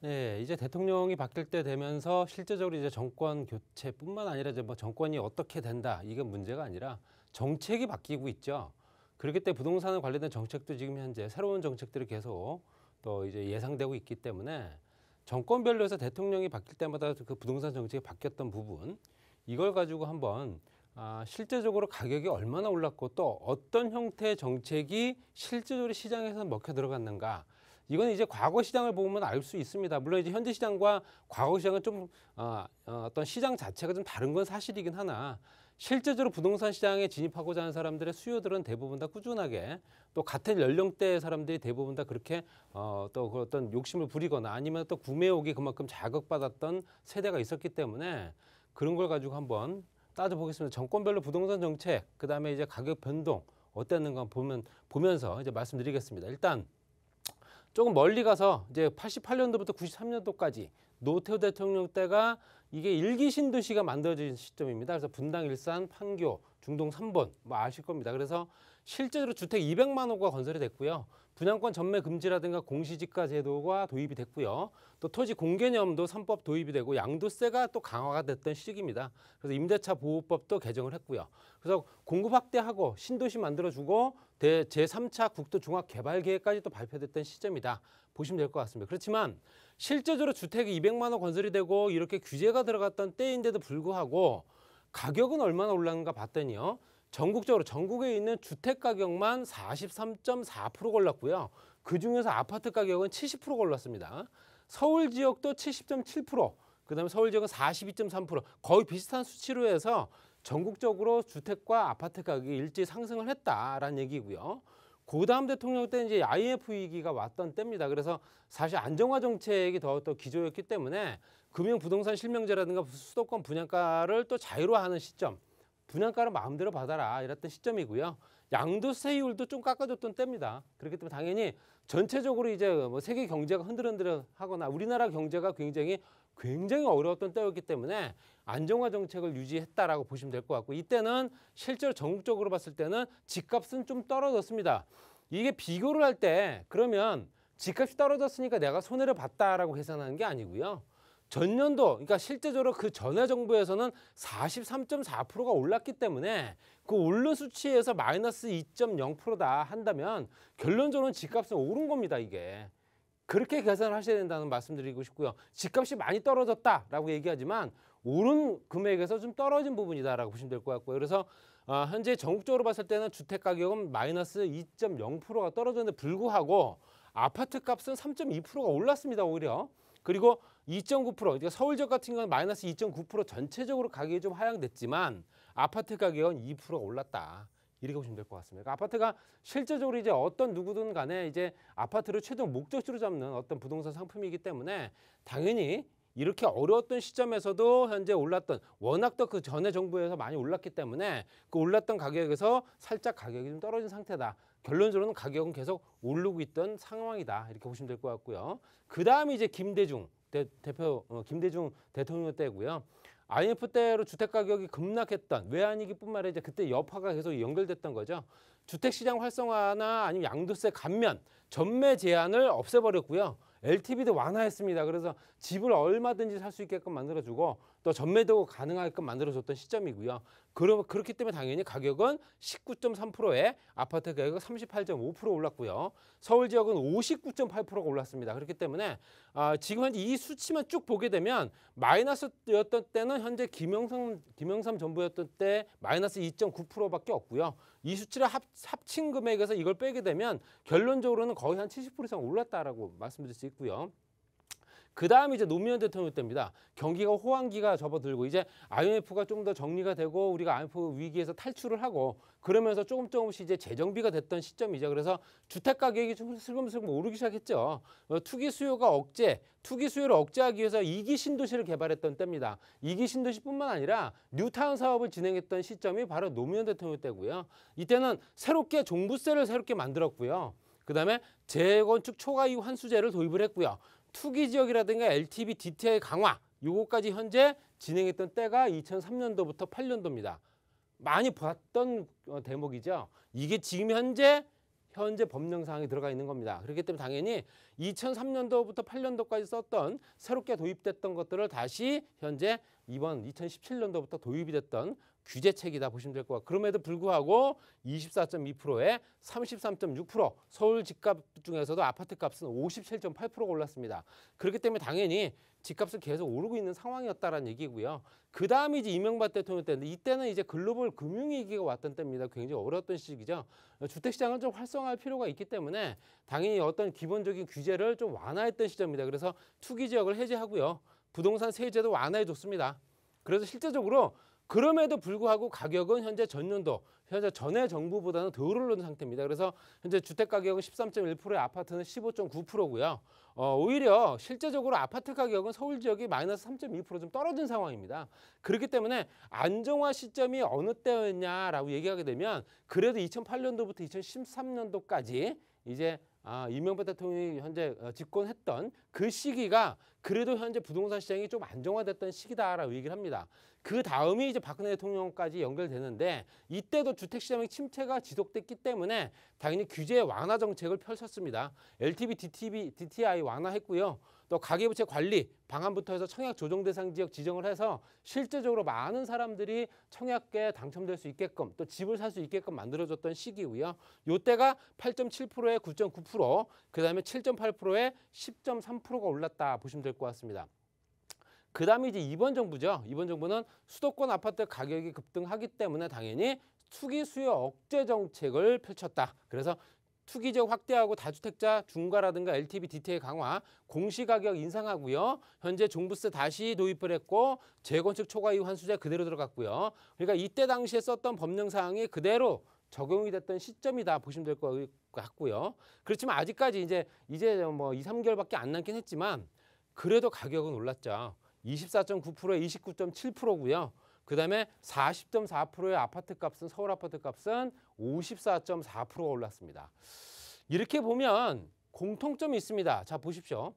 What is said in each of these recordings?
네, 이제 대통령이 바뀔 때 되면서 실제적으로 이제 정권 교체뿐만 아니라 이제 뭐 정권이 어떻게 된다 이게 문제가 아니라 정책이 바뀌고 있죠. 그렇기 때문에 부동산에 관련된 정책도 지금 현재 새로운 정책들이 계속 또 이제 예상되고 있기 때문에 정권별로 해서 대통령이 바뀔 때마다 그 부동산 정책이 바뀌었던 부분 이걸 가지고 한번 실제적으로 가격이 얼마나 올랐고 또 어떤 형태의 정책이 실제적으로 시장에서 먹혀 들어갔는가 이건 이제 과거 시장을 보면 알 수 있습니다. 물론 이제 현재 시장과 과거 시장은 좀 어떤 시장 자체가 좀 다른 건 사실이긴 하나 실제적으로 부동산 시장에 진입하고자 하는 사람들의 수요들은 대부분 다 꾸준하게 또 같은 연령대의 사람들이 대부분 다 그렇게 또 그 어떤 욕심을 부리거나 아니면 또 구매욕이 그만큼 자극받았던 세대가 있었기 때문에 그런 걸 가지고 한번 따져보겠습니다. 정권별로 부동산 정책, 그다음에 이제 가격 변동 어땠는가 보면서 이제 말씀드리겠습니다. 일단 조금 멀리 가서 이제 88년도부터 93년도까지 노태우 대통령 때가 이게 일기 신도시가 만들어진 시점입니다. 그래서 분당, 일산, 판교, 중동 3번 뭐 아실 겁니다. 그래서 실제로 주택 200만 호가 건설이 됐고요. 분양권 전매 금지라든가 공시지가 제도가 도입이 됐고요. 또 토지 공개념도 3법 도입이 되고 양도세가 또 강화가 됐던 시기입니다. 그래서 임대차 보호법도 개정을 했고요. 그래서 공급 확대하고 신도시 만들어주고 제3차 국도 종합개발계획까지 또 발표됐던 시점이다. 보시면 될 것 같습니다. 그렇지만 실제적으로 주택이 200만 호 건설이 되고 이렇게 규제가 들어갔던 때인데도 불구하고 가격은 얼마나 올랐는가 봤더니요. 전국적으로 전국에 있는 주택 가격만 43.4% 올랐고요. 그중에서 아파트 가격은 70% 올랐습니다. 서울 지역도 70.7%, 그다음에 서울 지역은 42.3%, 거의 비슷한 수치로 해서 전국적으로 주택과 아파트 가격이 일제히 상승을 했다라는 얘기고요. 고다음 대통령 때는 이제 IMF 위기가 왔던 때입니다. 그래서 사실 안정화 정책이 더 기조였기 때문에 금융 부동산 실명제라든가 수도권 분양가를 또 자유로화하는 시점, 분양가를 마음대로 받아라 이랬던 시점이고요. 양도세율도 좀 깎아줬던 때입니다. 그렇기 때문에 당연히 전체적으로 이제 뭐 세계 경제가 흔들흔들하거나 우리나라 경제가 굉장히 어려웠던 때였기 때문에 안정화 정책을 유지했다라고 보시면 될 것 같고 이때는 실제로 전국적으로 봤을 때는 집값은 좀 떨어졌습니다. 이게 비교를 할 때 그러면 집값이 떨어졌으니까 내가 손해를 봤다라고 계산하는 게 아니고요. 전년도, 그러니까 실제적으로 그 전에 정부에서는 43.4%가 올랐기 때문에 그 오른 수치에서 마이너스 2.0%다 한다면 결론적으로는 집값은 오른 겁니다, 이게. 그렇게 계산을 하셔야 된다는 말씀드리고 싶고요. 집값이 많이 떨어졌다라고 얘기하지만 오른 금액에서 좀 떨어진 부분이다라고 보시면 될 것 같고요. 그래서 현재 전국적으로 봤을 때는 주택 가격은 마이너스 2.0%가 떨어졌는데 불구하고 아파트 값은 3.2%가 올랐습니다, 오히려. 그리고 2.9%, 그러니까 서울 지역 같은 경우는 마이너스 2.9% 전체적으로 가격이 좀 하향됐지만 아파트 가격은 2%가 올랐다. 이렇게 보시면 될 것 같습니다. 그러니까 아파트가 실제적으로 이제 어떤 누구든 간에 이제 아파트를 최종 목적지로 잡는 어떤 부동산 상품이기 때문에 당연히 이렇게 어려웠던 시점에서도 현재 올랐던 워낙 또 그 전에 정부에서 많이 올랐기 때문에 그 올랐던 가격에서 살짝 가격이 좀 떨어진 상태다. 결론적으로는 가격은 계속 오르고 있던 상황이다. 이렇게 보시면 될 것 같고요. 그 다음에 이제 김대중 김대중 대통령 때고요. IMF 때로 주택 가격이 급락했던 외환위기뿐만 아니라 이제 그때 여파가 계속 연결됐던 거죠. 주택시장 활성화나 아니면 양도세 감면, 전매 제한을 없애버렸고요. LTV도 완화했습니다. 그래서 집을 얼마든지 살 수 있게끔 만들어주고 또 전매도 가능하게끔 만들어줬던 시점이고요. 그렇기 때문에 당연히 가격은 19.3%에 아파트 가격은 38.5% 올랐고요. 서울 지역은 59.8%가 올랐습니다. 그렇기 때문에 지금 현재 이 수치만 쭉 보게 되면 마이너스였던 때는 현재 김영삼 정부였던 때 마이너스 2.9%밖에 없고요. 이 수치를 합친 금액에서 이걸 빼게 되면 결론적으로는 거의 한 70% 이상 올랐다라고 말씀드릴 수 있고요. 그 다음에 이제 노무현 대통령 때입니다. 경기가 호황기가 접어들고 이제 IMF가 좀 더 정리가 되고 우리가 IMF 위기에서 탈출을 하고 그러면서 조금씩 이제 재정비가 됐던 시점이죠. 그래서 주택 가격이 좀 슬금슬금 오르기 시작했죠. 투기 수요를 억제하기 위해서 2기 신도시를 개발했던 때입니다. 2기 신도시뿐만 아니라 뉴타운 사업을 진행했던 시점이 바로 노무현 대통령 때고요. 이때는 종부세를 새롭게 만들었고요. 그 다음에 재건축 초과 이후 환수제를 도입을 했고요. 투기 지역이라든가 LTV, DTI 강화 요거까지 현재 진행했던 때가 2003년도부터 8년도입니다. 많이 봤던 대목이죠. 이게 지금 현재 현재 법령 사항이 들어가 있는 겁니다. 그렇기 때문에 당연히 2003년도부터 8년도까지 썼던 새롭게 도입됐던 것들을 다시 현재 이번 2017년도부터 도입이 됐던 규제책이다 보시면 될 것 같고, 그럼에도 불구하고 24.2%에 33.6%, 서울 집값 중에서도 아파트 값은 57.8%가 올랐습니다. 그렇기 때문에 당연히 집값은 계속 오르고 있는 상황이었다라는 얘기고요. 그 다음이 이제 이명박 대통령 때인데, 이때는 이제 글로벌 금융위기가 왔던 때입니다. 굉장히 어려웠던 시기죠. 주택시장을 좀 활성화할 필요가 있기 때문에 당연히 어떤 기본적인 규제를 좀 완화했던 시점입니다. 그래서 투기 지역을 해제하고요. 부동산 세제도 완화해줬습니다. 그래서 실제적으로 그럼에도 불구하고 가격은 현재 전년도, 현재 전에 정부보다는 더 오르는 상태입니다. 그래서 현재 주택 가격은 13.1%의 아파트는 15.9%고요. 오히려 실제적으로 아파트 가격은 서울 지역이 마이너스 3.2% 좀 떨어진 상황입니다. 그렇기 때문에 안정화 시점이 어느 때였냐라고 얘기하게 되면 그래도 2008년도부터 2013년도까지 이제 이명박 대통령이 현재 집권했던 그 시기가 그래도 현재 부동산 시장이 좀 안정화됐던 시기다라고 얘기를 합니다. 그 다음이 이제 박근혜 대통령까지 연결되는데, 이때도 주택시장의 침체가 지속됐기 때문에 당연히 규제 완화 정책을 펼쳤습니다. LTV, DTI 완화했고요. 또 가계부채 관리 방안부터 해서 청약 조정 대상 지역 지정을 해서 실제적으로 많은 사람들이 청약에 당첨될 수 있게끔, 또 집을 살 수 있게끔 만들어줬던 시기고요. 요때가 8.7%에 9.9%, 그 다음에 7.8%에 10.3%가 올랐다 보시면 될 것 같습니다. 그 다음에 이제 이번 정부죠. 이번 정부는 수도권 아파트 가격이 급등하기 때문에 당연히 투기 수요 억제 정책을 펼쳤다. 그래서 투기 지역 확대하고 다주택자 중과라든가 LTV, DTI 강화, 공시가격 인상하고요. 현재 종부세 다시 도입을 했고 재건축 초과 이후 환수제 그대로 들어갔고요. 그러니까 이때 당시에 썼던 법령 사항이 그대로 적용이 됐던 시점이다 보시면 될 것 같고요. 그렇지만 아직까지 이제 뭐 2, 3개월밖에 안 남긴 했지만 그래도 가격은 올랐죠. 24.9%에 29.7%고요. 그 다음에 40.4%의 아파트 값은, 서울 아파트 값은 54.4%가 올랐습니다. 이렇게 보면 공통점이 있습니다. 자, 보십시오.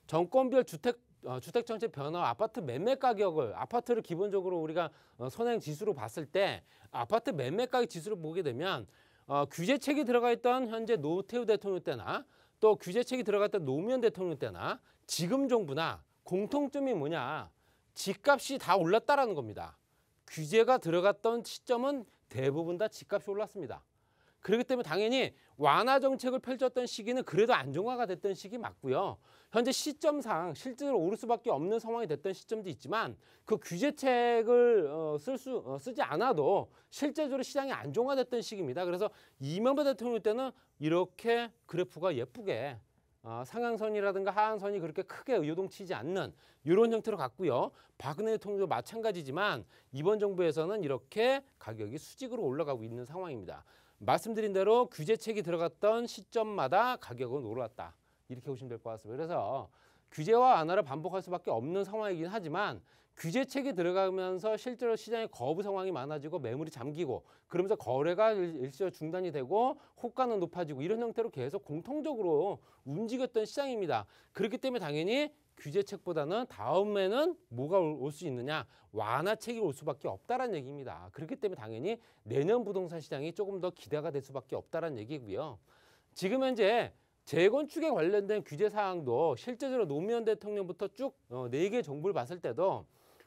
정권별 주택정책 변화, 아파트 매매 가격을, 아파트를 기본적으로 우리가 선행 지수로 봤을 때 아파트 매매 가격 지수를 보게 되면 규제책이 들어가 있던 현재 노태우 대통령 때나 또 규제책이 들어가 있던 노무현 대통령 때나 지금 정부나 공통점이 뭐냐? 집값이 다 올랐다라는 겁니다. 규제가 들어갔던 시점은 대부분 다 집값이 올랐습니다. 그렇기 때문에 당연히 완화 정책을 펼쳤던 시기는 그래도 안정화가 됐던 시기 맞고요. 현재 시점상 실제로 오를 수밖에 없는 상황이 됐던 시점도 있지만 그 규제책을 쓰지 않아도 실제적으로 시장이 안정화됐던 시기입니다. 그래서 이명박 대통령 때는 이렇게 그래프가 예쁘게 상향선이라든가 하한선이 그렇게 크게 요동치지 않는 이런 형태로 갔고요. 박근혜 대통령도 마찬가지지만 이번 정부에서는 이렇게 가격이 수직으로 올라가고 있는 상황입니다. 말씀드린 대로 규제책이 들어갔던 시점마다 가격은 올랐다. 이렇게 보시면 될 것 같습니다. 그래서 규제와 완화를 반복할 수밖에 없는 상황이긴 하지만 규제책이 들어가면서 실제로 시장에 거부 상황이 많아지고 매물이 잠기고 그러면서 거래가 일시적으로 중단이 되고 호가는 높아지고 이런 형태로 계속 공통적으로 움직였던 시장입니다. 그렇기 때문에 당연히 규제책보다는 다음에는 뭐가 올 수 있느냐? 완화책이 올 수밖에 없다라는 얘기입니다. 그렇기 때문에 당연히 내년 부동산 시장이 조금 더 기대가 될 수밖에 없다라는 얘기고요. 지금 현재 재건축에 관련된 규제 사항도 실제적으로 노무현 대통령부터 쭉 4개 정부를 봤을 때도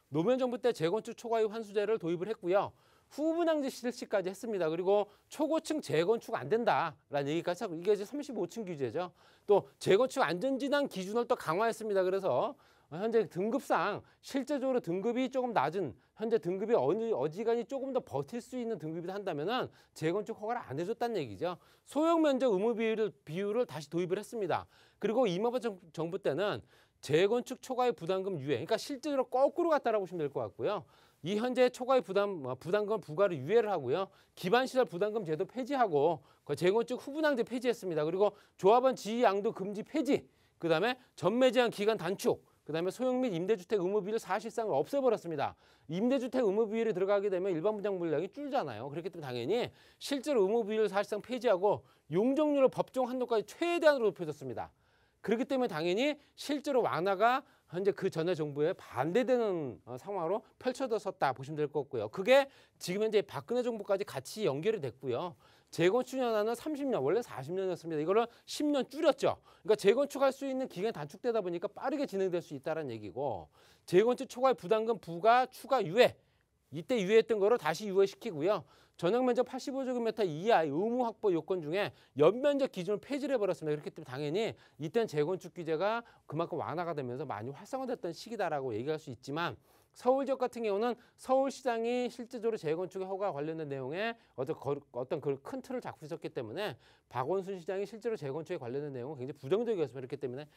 노무현 정부 때 재건축 초과이후 환수제를 도입을 했고요. 후분양제 실시까지 했습니다. 그리고 초고층 재건축 안 된다라는 얘기까지 하고 이게 이제 35층 규제죠. 또 재건축 안전진단 기준을 또 강화했습니다. 그래서 현재 등급상 실제적으로 등급이 조금 낮은 현재 등급이 어지간히 조금 더 버틸 수 있는 등급이다 한다면은 재건축 허가를 안 해줬다는 얘기죠. 소형 면적 의무 비율을 다시 도입을 했습니다. 그리고 이명박 정부 때는 재건축 초과의 부담금 유예, 그러니까 실제로 거꾸로 갔다라고 보시면 될 것 같고요. 이 현재 초과의 부담금 부과를 유예를 하고요. 기반시설 부담금 제도 폐지하고 재건축 후분양제 폐지했습니다. 그리고 조합원 지위 양도 금지 폐지, 그 다음에 전매 제한 기간 단축, 그 다음에 소형 및 임대주택 의무비를 사실상 없애버렸습니다. 임대주택 의무비율이 들어가게 되면 일반 분양 물량이 줄잖아요. 그렇기 때문에 당연히 실제로 의무비율을 사실상 폐지하고 용적률을 법정 한도까지 최대한으로 높여줬습니다. 그렇기 때문에 당연히 실제로 완화가 현재 그 전에 정부에 반대되는 상황으로 펼쳐졌었다 보시면 될 것 같고요. 그게 지금 현재 박근혜 정부까지 같이 연결이 됐고요. 재건축 연한은 30년, 원래 40년이었습니다. 이거를 10년 줄였죠. 그러니까 재건축할 수 있는 기간이 단축되다 보니까 빠르게 진행될 수 있다는 얘기고, 재건축 초과의 부담금 부과 추가 유예, 이때 유예했던 거를 다시 유예시키고요. 전용 면적 85제곱미터 이하의 의무 확보 요건 중에 연면적 기준을 폐지를 해버렸습니다. 그렇기 때문에 당연히 이때는 재건축 규제가 그만큼 완화가 되면서 많이 활성화됐던 시기다라고 얘기할 수 있지만, 서울 지역 같은 경우는 서울시장이 실질적으로 재건축 허가 관련된 내용에 어떤 그 큰 틀을 잡고 있었기 때문에 박원순 시장이 실제로 재건축에 관련된 내용은 굉장히 부정적이었습니다. 그렇기 때문에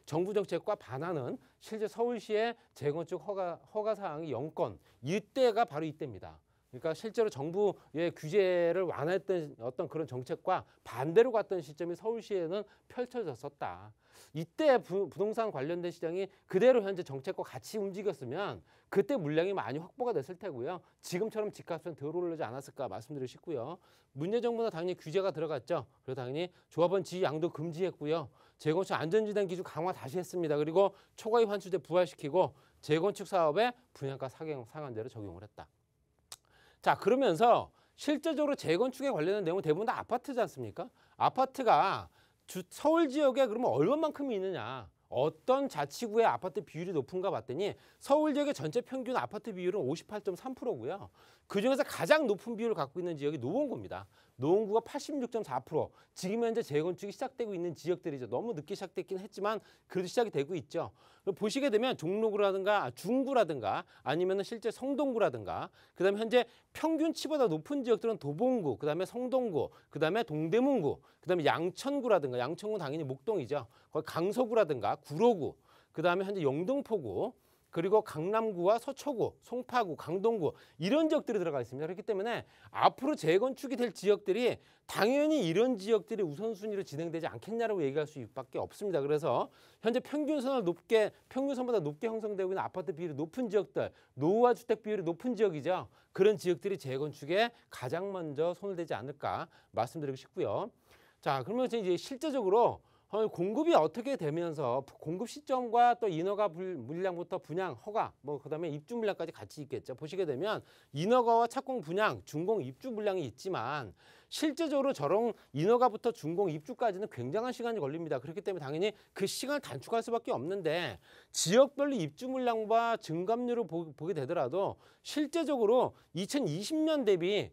정부 정책과 반하는 실제 서울시의 재건축 허가 사항이 0건, 이때가 바로 이때입니다. 그러니까 실제로 정부의 규제를 완화했던 어떤 그런 정책과 반대로 갔던 시점이 서울시에는 펼쳐졌었다. 이때 부동산 관련된 시장이 그대로 현재 정책과 같이 움직였으면 그때 물량이 많이 확보가 됐을 테고요. 지금처럼 집값은 덜 오르지 않았을까 말씀드리고 싶고요. 문재 정부는 당연히 규제가 들어갔죠. 그래서 당연히 조합원 지위 양도 금지했고요. 재건축 안전진단 기준 강화 다시 했습니다. 그리고 초과입 환수제 부활시키고 재건축 사업에 분양가 상한제를 적용을 했다. 자, 그러면서 실제적으로 재건축에 관련된 내용은 대부분 다 아파트지 않습니까? 아파트가 서울 지역에 그러면 얼마만큼이 있느냐, 어떤 자치구의 아파트 비율이 높은가 봤더니 서울 지역의 전체 평균 아파트 비율은 58.3%고요. 그중에서 가장 높은 비율을 갖고 있는 지역이 노원구입니다. 노원구가 86.4%. 지금 현재 재건축이 시작되고 있는 지역들이죠. 너무 늦게 시작됐긴 했지만 그래도 시작이 되고 있죠. 보시게 되면 종로구라든가 중구라든가 아니면 실제 성동구라든가, 그다음에 현재 평균치보다 높은 지역들은 도봉구, 그다음에 성동구, 그다음에 동대문구, 그다음에 양천구라든가, 양천구 당연히 목동이죠. 거기 강서구라든가 구로구, 그다음에 현재 영등포구, 그리고 강남구와 서초구, 송파구, 강동구, 이런 지역들이 들어가 있습니다. 그렇기 때문에 앞으로 재건축이 될 지역들이 당연히 이런 지역들이 우선순위로 진행되지 않겠냐라고 얘기할 수밖에 없습니다. 그래서 현재 평균선보다 높게 형성되고 있는 아파트 비율이 높은 지역들, 노후화 주택 비율이 높은 지역이죠. 그런 지역들이 재건축에 가장 먼저 손을 대지 않을까 말씀드리고 싶고요. 자, 그러면 이제 실제적으로 공급이 어떻게 되면서 공급 시점과 또 인허가 물량부터 분양, 허가, 그다음에 입주 물량까지 같이 있겠죠. 보시게 되면 인허가와 착공, 분양, 준공, 입주 물량이 있지만 실제적으로 저런 인허가부터 준공, 입주까지는 굉장한 시간이 걸립니다. 그렇기 때문에 당연히 그 시간을 단축할 수밖에 없는데, 지역별로 입주 물량과 증감률을 보게 되더라도 실제적으로 2020년 대비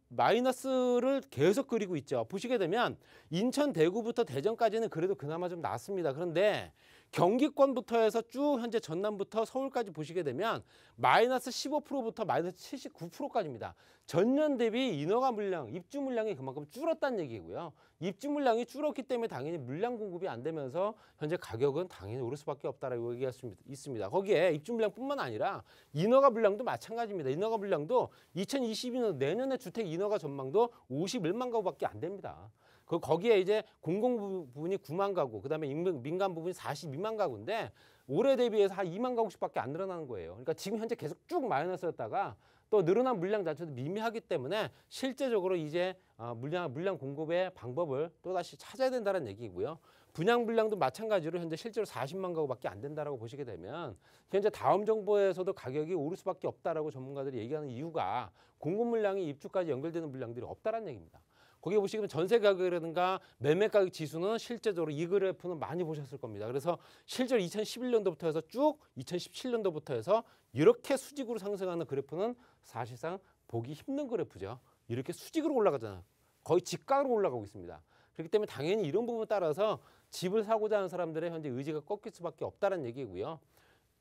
마이너스를 계속 그리고 있죠. 보시게 되면 인천, 대구부터 대전까지는 그래도 그나마 좀 낫습니다. 그런데 경기권부터 해서 쭉 현재 전남부터 서울까지 보시게 되면 마이너스 15%부터 마이너스 79%까지입니다. 전년 대비 인허가 물량, 입주 물량이 그만큼 줄었다는 얘기고요. 입주 물량이 줄었기 때문에 당연히 물량 공급이 안 되면서 현재 가격은 당연히 오를 수밖에 없다라고 얘기할 수 있습니다. 거기에 입주 물량뿐만 아니라 인허가 물량도 마찬가지입니다. 인허가 물량도 2022년 내년에 주택 인허가 전망도 51만 가구밖에 안 됩니다. 거기에 이제 공공 부분이 9만 가구, 그다음에 민간 부분이 42만 가구인데 올해 대비해서 한 2만 가구씩밖에 안 늘어나는 거예요. 그러니까 지금 현재 계속 쭉 마이너스였다가 또 늘어난 물량 자체도 미미하기 때문에 실제적으로 이제 물량 공급의 방법을 또다시 찾아야 된다는 얘기고요. 분양 물량도 마찬가지로 현재 실제로 40만 가구밖에 안 된다라고 보시게 되면 현재 다음 정부에서도 가격이 오를 수밖에 없다라고 전문가들이 얘기하는 이유가 공급 물량이 입주까지 연결되는 물량들이 없다라는 얘기입니다. 거기 보시면 전세 가격이라든가 매매 가격 지수는 실제적으로 이 그래프는 많이 보셨을 겁니다. 그래서 실제로 2011년도부터 해서 쭉 2017년도부터 해서 이렇게 수직으로 상승하는 그래프는 사실상 보기 힘든 그래프죠. 이렇게 수직으로 올라가잖아요. 거의 직각으로 올라가고 있습니다. 그렇기 때문에 당연히 이런 부분에 따라서 집을 사고자 하는 사람들의 현재 의지가 꺾일 수밖에 없다는 얘기고요.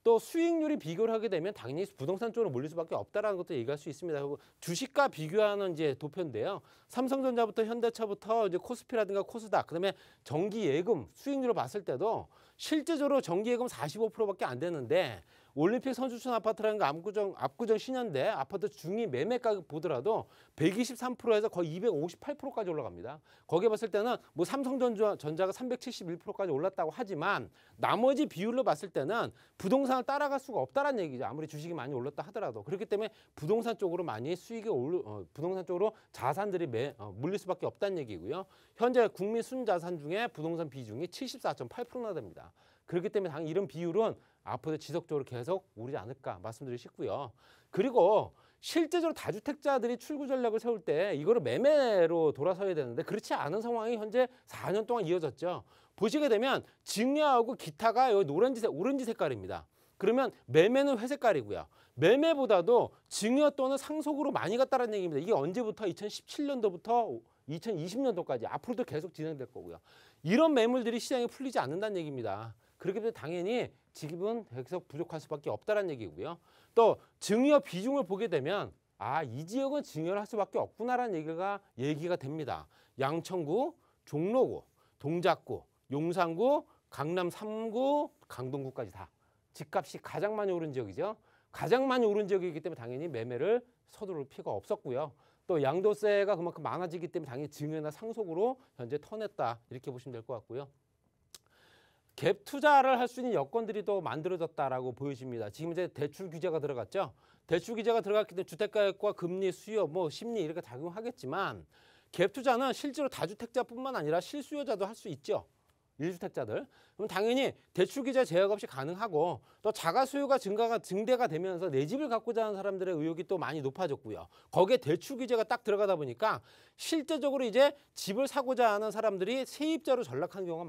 또 수익률이 비교를 하게 되면 당연히 부동산 쪽으로 몰릴 수밖에 없다는 것도 얘기할 수 있습니다. 주식과 비교하는 이제 도표인데요. 삼성전자부터 현대차부터 이제 코스피라든가 코스닥, 그다음에 정기예금 수익률을 봤을 때도 실제적으로 정기예금 45%밖에 안 되는데 올림픽 선수촌 아파트라는 거 압구정 신현대 아파트 중위 매매 가격 보더라도 123%에서 거의 258%까지 올라갑니다. 거기에 봤을 때는 뭐 삼성전자가 371%까지 올랐다고 하지만 나머지 비율로 봤을 때는 부동산을 따라갈 수가 없다는 얘기죠. 아무리 주식이 많이 올랐다 하더라도. 그렇기 때문에 부동산 쪽으로 많이 부동산 쪽으로 자산들이 물릴 수밖에 없다는 얘기고요. 현재 국민 순자산 중에 부동산 비중이 74.8%나 됩니다. 그렇기 때문에 당연히 이런 비율은 앞으로 지속적으로 계속 오르지 않을까 말씀드리고 싶고요. 그리고 실제적으로 다주택자들이 출구 전략을 세울 때 이거를 매매로 돌아서야 되는데 그렇지 않은 상황이 현재 4년 동안 이어졌죠. 보시게 되면 증여하고 기타가 여기 오렌지 색깔입니다. 그러면 매매는 회색깔이고요. 매매보다도 증여 또는 상속으로 많이 갔다는 얘기입니다. 이게 언제부터? 2017년도부터 2020년도까지 앞으로도 계속 진행될 거고요. 이런 매물들이 시장에 풀리지 않는다는 얘기입니다. 그렇기 때문에 당연히 지금은 계속 부족할 수밖에 없다는 얘기고요. 또 증여 비중을 보게 되면 이 지역은 증여를 할 수밖에 없구나라는 얘기가 됩니다. 양천구, 종로구, 동작구, 용산구, 강남 3구, 강동구까지 다 집값이 가장 많이 오른 지역이죠. 가장 많이 오른 지역이기 때문에 당연히 매매를 서두를 필요가 없었고요. 또 양도세가 그만큼 많아지기 때문에 당연히 증여나 상속으로 현재 터냈다 이렇게 보시면 될 것 같고요. 갭 투자를 할 수 있는 여건들이 또 만들어졌다라고 보여집니다. 지금 이제 대출 규제가 들어갔죠. 대출 규제가 들어갔기 때문에 주택가격과 금리, 수요, 심리 이렇게 작용하겠지만 갭 투자는 실제로 다주택자뿐만 아니라 실수요자도 할 수 있죠. 1주택자들. 그럼 당연히 대출 규제 제약 없이 가능하고 또 자가 수요가 증대가 되면서 내 집을 갖고자 하는 사람들의 의욕이 또 많이 높아졌고요. 거기에 대출 규제가 딱 들어가다 보니까 실제적으로 이제 집을 사고자 하는 사람들이 세입자로 전락하는 경우가